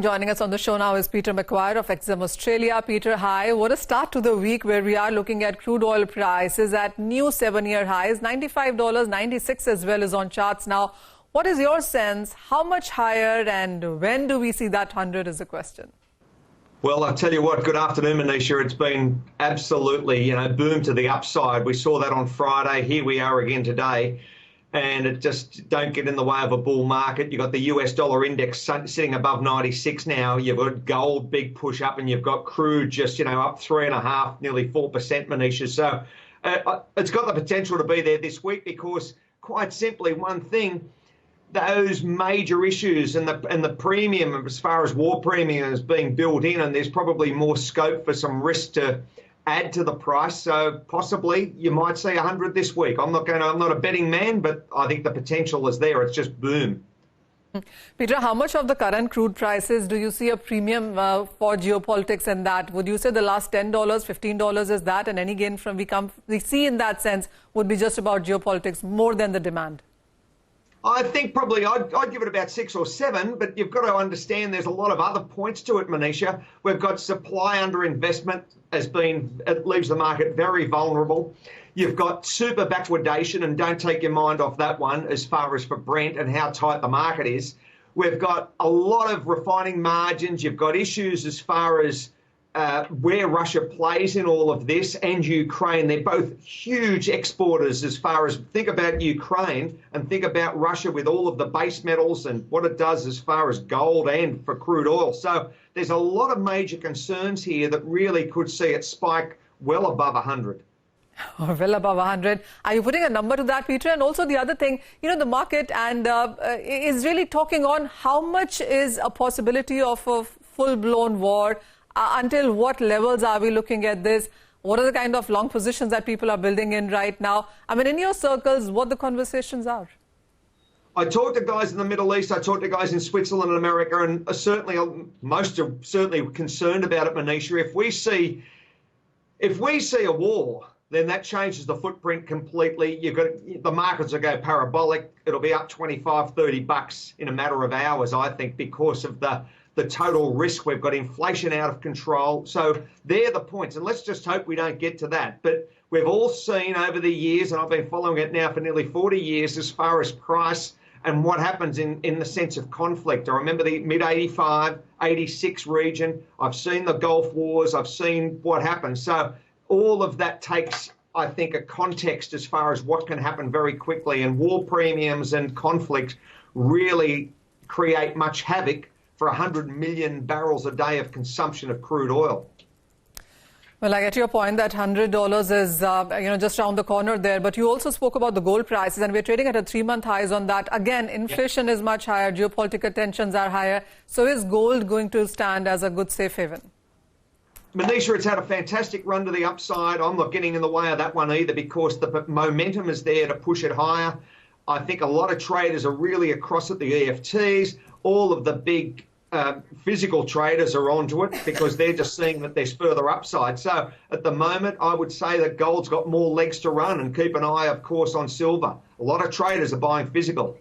Joining us on the show now is Peter McGuire of XM Australia. Peter, hi. What a start to the week where we are looking at crude oil prices at new 7-year highs. $95.96 as well is on charts now. What is your sense? How much higher and when do we see that 100 is the question? Well, I'll tell you what, good afternoon, Manisha. It's been absolutely, boom to the upside. We saw that on Friday. Here we are again today. And it just don't get in the way of a bull market. You've got the US dollar index sitting above 96 now. You've got gold, big push up, and you've got crude just, up 3.5%, nearly 4%, Manisha. So it's got the potential to be there this week because, quite simply, one thing, those major issues and the premium as far as war premium is being built in, and there's probably more scope for some risk to add to the price. So possibly you might see 100 this week. I'm not a betting man, but I think the potential is there. It's just boom. Peter, how much of the current crude prices do you see a premium for geopolitics in that? Would you say the last $10, $15 is that, and any gain from we see in that sense would be just about geopolitics more than the demand? I think probably I'd give it about 6 or 7, but you've got to understand there's a lot of other points to it, Manisha. We've got supply underinvestment it leaves the market very vulnerable. You've got super backwardation, and don't take your mind off that one as far as for Brent and how tight the market is. We've got a lot of refining margins. You've got issues as far as where Russia plays in all of this, and Ukraine. They're both huge exporters as far as, think about Ukraine and think about Russia with all of the base metals and what it does as far as gold and for crude oil. So there's a lot of major concerns here that really could see it spike well above 100. Well above 100. Are you putting a number to that, Peter? And also the other thing, the market and is really talking on how much is a possibility of a full-blown war. Until what levels are we looking at this? What are the kind of long positions that people are building in right now? I mean, in your circles, what the conversations are? I talk to guys in the Middle East. I talk to guys in Switzerland and America, and most are certainly concerned about it, Manisha. If we see a war, then that changes the footprint completely. The markets will go parabolic. It'll be up 25, $30 in a matter of hours, I think, because of the total risk. We've got inflation out of control. So they're the points. And let's just hope we don't get to that. But we've all seen over the years, and I've been following it now for nearly 40 years, as far as price and what happens in the sense of conflict. I remember the mid-85, 86 region. I've seen the Gulf Wars. I've seen what happened. So all of that takes, I think, a context as far as what can happen very quickly. And war premiums and conflict really create much havoc for 100 million barrels a day of consumption of crude oil. Well, I get your point that $100 is, just around the corner there. But you also spoke about the gold prices, and we're trading at a 3-month highs on that. Again, inflation is much higher. Geopolitical tensions are higher. So is gold going to stand as a good safe haven? Manisha, it's had a fantastic run to the upside. I'm not getting in the way of that one either because the momentum is there to push it higher. I think a lot of traders are really across at the EFTs. All of the big physical traders are onto it because they're just seeing that there's further upside. So at the moment, I would say that gold's got more legs to run, and keep an eye, of course, on silver. A lot of traders are buying physical.